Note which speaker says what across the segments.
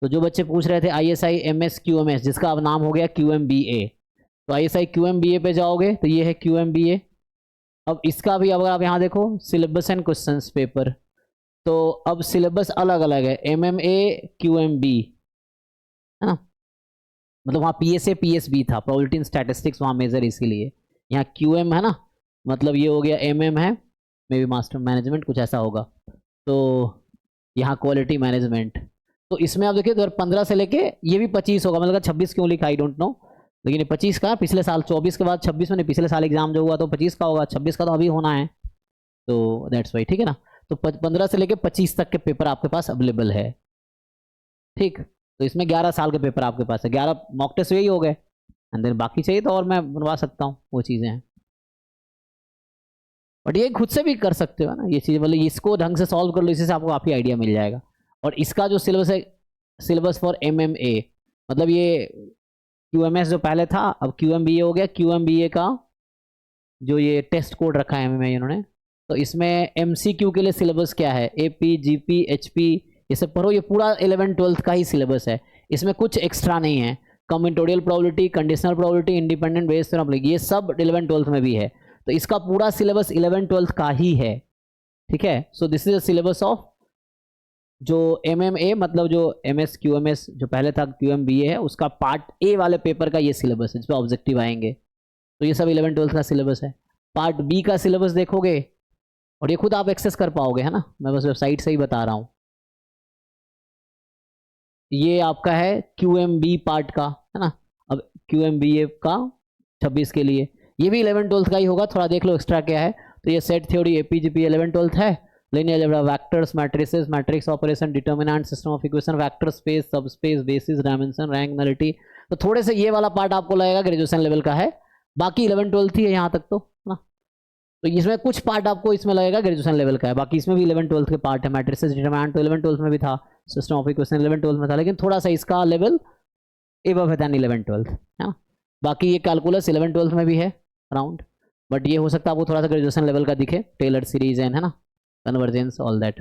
Speaker 1: तो जो बच्चे पूछ रहे थे ISI MS QMS जिसका अब नाम हो गया QMBA, तो ISI QMBA पे जाओगे तो ये है QMBA। अब इसका भी अगर आप यहाँ देखो सिलेबस एंड क्वेश्चंस पेपर, तो अब सिलेबस अलग अलग है, MMA QMB है ना, मतलब वहाँ PSA PSB था, प्रोबेबिलिटी एंड स्टैटिस्टिक्स वहाँ मेजर, इसीलिए यहाँ QM है ना, मतलब ये हो गया MM है, मे बी मास्टर मैनेजमेंट कुछ ऐसा होगा, तो यहाँ क्वालिटी मैनेजमेंट। तो इसमें आप देखिए 2015 से लेके ये भी 25 होगा, मतलब 26 क्यों लिखा आई डोंट नो, लेकिन ये 25 का पिछले साल, 24 के बाद 26 में नहीं, पिछले साल एग्जाम जो हुआ तो 25 का होगा, 26 का तो अभी होना है, तो दैट्स वाई, ठीक है ना। तो 15 से लेके 25 तक के पेपर आपके पास अवेलेबल है, ठीक। तो इसमें 11 साल के पेपर आपके पास है, 11 मॉक टेस्ट यही हो गए, एंड देन बाकी चाहिए तो और मैं बनवा सकता हूँ, वो चीज़ें हैं, बट ये खुद से भी कर सकते हो ना ये चीज़, मतलब इसको ढंग से सॉल्व कर लो, इसी से आपको काफ़ी आइडिया मिल जाएगा। और इसका जो सिलेबस है, सिलेबस फॉर MMA, मतलब ये QMS जो पहले था अब QMBA हो गया, QMBA का जो ये टेस्ट कोड रखा है MMA इन्होंने, तो इसमें MCQ के लिए सिलेबस क्या है, AP GP HP ये सब पढ़ो, ये पूरा 11-12 का ही सिलेबस है, इसमें कुछ एक्स्ट्रा नहीं है। Combinatorial probability, conditional probability, independent Bayes theorem, ये सब 11-12 में भी है, तो इसका पूरा सिलेबस 11-12 का ही है, ठीक है। So this is the syllabus of जो MMA, मतलब जो MS QMS जो पहले था QMBA है, उसका पार्ट A वाले पेपर का ये सिलेबस है, जिस पे ऑब्जेक्टिव आएंगे, तो ये सब 11-12 का सिलेबस है। पार्ट B का सिलेबस देखोगे और ये खुद आप एक्सेस कर पाओगे, है ना, मैं बस वेबसाइट से ही बता रहा हूँ। ये आपका है QMB पार्ट का, है ना, अब QMBA का 26 के लिए ये भी 11-12 का ही होगा, थोड़ा देख लो एक्स्ट्रा क्या है। तो ये सेट थ्योरी APGP 11-12 है, linear algebra, vectors, matrices, matrix operation, determinant, system of equation, vector space, subspace, basis, dimension, rank, nullity, तो थोड़े से ये वाला पार्ट आपको लगेगा ग्रेजुएशन लेवल का है, बाकी 11-12 ही है यहाँ तक, तो ना, तो इसमें कुछ पार्ट आपको इसमें लगेगा ग्रेजुएशन लेवल का है, बाकी इसमें भी 11-12 के पार्ट है। मैट्रिसेस डिटरमिनेंट तो 11-12 में भी था, सिस्टम ऑफ इक्वेशन 11-12 में था, लेकिन थोड़ा सा इसका लेवल एबव है दैन 11-12, है ना। बाकी ये कैलकुलस 11-12 में भी है अराउंड, बट ये हो सकता है आपको थोड़ा सा ग्रेजुएशन लेवल का दिखे, टेलर सीरीज एंड, है ना, कन्वर्जेंस, ऑल दैट।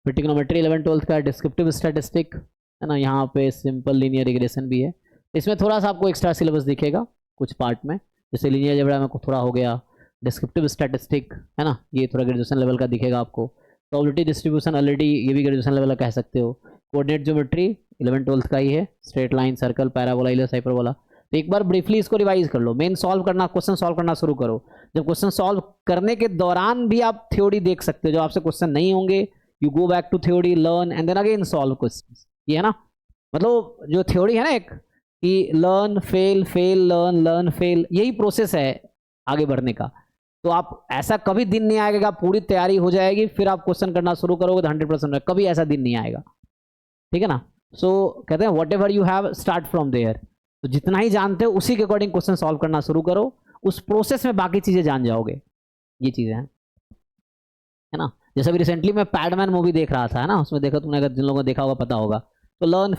Speaker 1: फिर ट्रिग्नोमेट्री 11-12 का, डिस्क्रिप्टिव स्टैटिस्टिक, है ना, यहाँ पे सिंपल लीनियर रिग्रेशन भी है, इसमें थोड़ा सा आपको एक्स्ट्रा सिलेबस दिखेगा कुछ पार्ट में, जैसे लीनियर अलजेब्रा में थोड़ा हो गया, डिस्क्रिप्टिव स्टैटिस्टिक, है ना, ये थोड़ा ग्रेजुएशन लेवल का दिखेगा आपको। प्रोबेबिलिटी डिस्ट्रीब्यूशन ऑलरेडी ये भी ग्रेजुएशन लेवल का कह सकते हो। कोऑर्डिनेट ज्योमेट्री 11-12 का ही है, straight line, circle, parabola, ellipse, hyperbola. तो एक बार ब्रीफली इसको रिवाइज कर लो, मेन सॉल्व करना, क्वेश्चन सॉल्व करना शुरू करो। जब क्वेश्चन सॉल्व करने के दौरान भी आप थ्योरी देख सकते हो, जब आपसे क्वेश्चन नहीं होंगे you go back to theory, learn and then again solve question, ये है ना, मतलब जो थ्योरी है ना एक, कि learn fail fail learn learn fail, यही प्रोसेस है आगे बढ़ने का। तो आप ऐसा कभी दिन नहीं आएगा कि आप पूरी तैयारी हो जाएगी फिर आप क्वेश्चन करना शुरू करोगे तो 100%, कभी ऐसा दिन नहीं आएगा, ठीक है ना। सो कहते हैं whatever you have start from there, तो जितना ही जानते हो उसी के अकॉर्डिंग क्वेश्चन सॉल्व करना शुरू करो, उस प्रोसेस में बाकी चीजें जान जाओगे, ये चीजें हैं, है ना। जैसे अभी रिसेंटली मैं पैडमैन मूवी देख रहा था, है ना, उसमें देखो तुमने, अगर जिन लोगों ने देखा होगा पता होगा, तो लर्न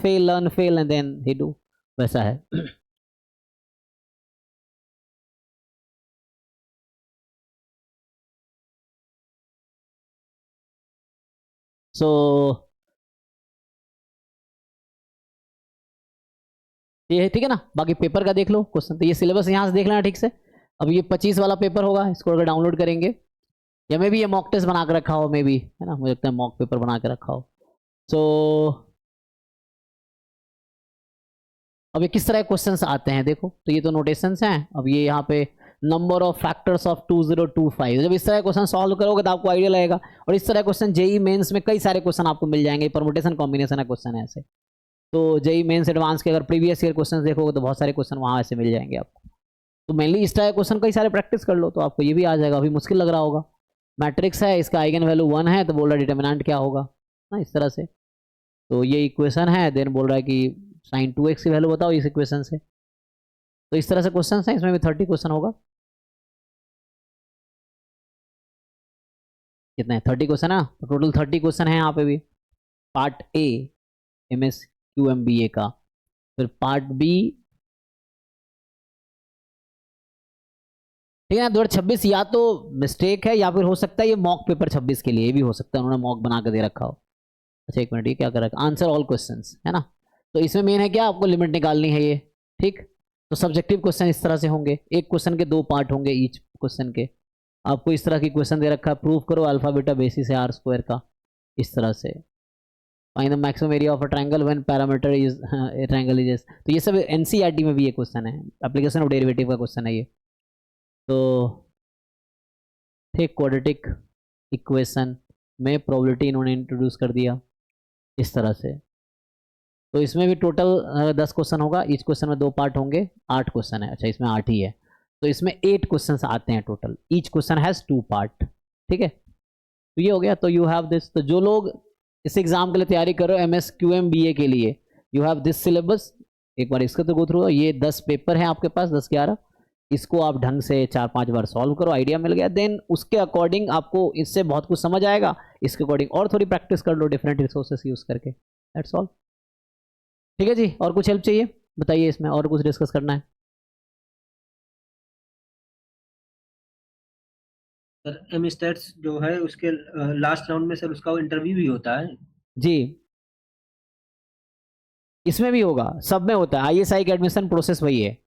Speaker 1: फेल एंड देन ही डू, वैसा है। सो ये है, ठीक है ना। बाकी पेपर का देख लो क्वेश्चन, तो ये सिलेबस यहाँ से देख लेना ठीक से। अब ये 25 वाला पेपर होगा, इसको अगर डाउनलोड करेंगे, या मे भी ये मॉक टेस्ट बना के रखा हो, मे भी, है ना, मुझे लगता है मॉक पेपर बना के रखा हो। सो अब ये किस तरह के क्वेश्चंस आते हैं देखो, तो ये तो नोटेशंस हैं। अब ये यहाँ पे नंबर ऑफ फैक्टर्स ऑफ 2025, जब इस तरह क्वेश्चन सॉल्व करोगे तो आपको आइडिया लगेगा। और इस तरह क्वेश्चन जेई मेंस में कई सारे क्वेश्चन आपको मिल जाएंगे, परमुटेशन कॉम्बिनेशन है क्वेश्चन है ऐसे। तो जेई मेंस एडवांस के अगर प्रीवियस ईयर क्वेश्चन देखोगे तो बहुत सारे क्वेश्चन वहाँ ऐसे मिल जाएंगे आपको। तो मेनली इस तरह क्वेश्चन कई सारे प्रैक्टिस कर लो तो आपको ये भी आ जाएगा। अभी मुश्किल लग रहा होगा, मैट्रिक्स है, इसका आइगन वैल्यू 1 है, तो बोल रहा है डिटर्मिनेंट क्या होगा ना, इस तरह से। तो ये इक्वेशन है, देन बोल रहा है कि sin 2x की वैल्यू बताओ इस इक्वेशन से। तो इस तरह से क्वेश्चन है, इसमें भी 30 क्वेश्चन होगा। कितने 30 क्वेश्चन है, तो टोटल 30 क्वेश्चन है यहाँ पे भी। पार्ट ए MS QMBA का, फिर पार्ट बी, ठीक है ना। 2026 या तो मिस्टेक है या फिर हो सकता है ये मॉक पेपर 26 के लिए भी हो सकता है, उन्होंने मॉक बना के दे रखा हो, अच्छा एक मिनट, ये क्या कर रखा है, आंसर ऑल क्वेश्चंस है ना। तो इसमें मेन है क्या, आपको लिमिट निकालनी है ये, ठीक। तो सब्जेक्टिव क्वेश्चन इस तरह से होंगे, एक क्वेश्चन के 2 पार्ट होंगे ईच क्वेश्चन के। आपको इस तरह की क्वेश्चन दे रखा है, प्रूव करो अल्फा बीटा बेसिस है आर स्क्वायर का, इस तरह से। Find the maximum area of a triangle when parameter is a triangle is. तो ये सब एनसीईआरटी में भी ये क्वेश्चन है, एप्लीकेशन ऑफ डेरिवेटिव का क्वेश्चन है ये। तो ठीक, क्वाड्रेटिक इक्वेशन में प्रोबेबिलिटी इन्होंने इंट्रोड्यूस कर दिया इस तरह से। तो इसमें भी टोटल 10 क्वेश्चन होगा, ईच क्वेश्चन में 2 पार्ट होंगे, 8 क्वेश्चन है। अच्छा इसमें 8 ही है, तो इसमें 8 क्वेश्चन आते हैं total, each question has 2 part, ठीक है। तो ये हो गया। तो यू हैव दिस, तो जो लोग इस एग्जाम के लिए तैयारी कर रहे हो MS QM BA के लिए, यू हैव दिस सिलेबस। एक बार इसका तो गो थ्रू, ये 10 पेपर हैं आपके पास, 10-11, इसको आप ढंग से 4-5 बार सॉल्व करो, आइडिया मिल गया। देन उसके अकॉर्डिंग आपको इससे बहुत कुछ समझ आएगा, इसके अकॉर्डिंग और थोड़ी प्रैक्टिस कर लो डिफरेंट रिसोर्सेस यूज करके, दैट्स ऑल। ठीक है जी, और कुछ हेल्प चाहिए बताइए, इसमें और कुछ डिस्कस करना है?
Speaker 2: सर एमस्टेट्स जो है उसके लास्ट राउंड में सर उसका इंटरव्यू भी होता है।
Speaker 1: जी, इसमें भी होगा, सब में होता है, ISI का एडमिशन प्रोसेस वही है।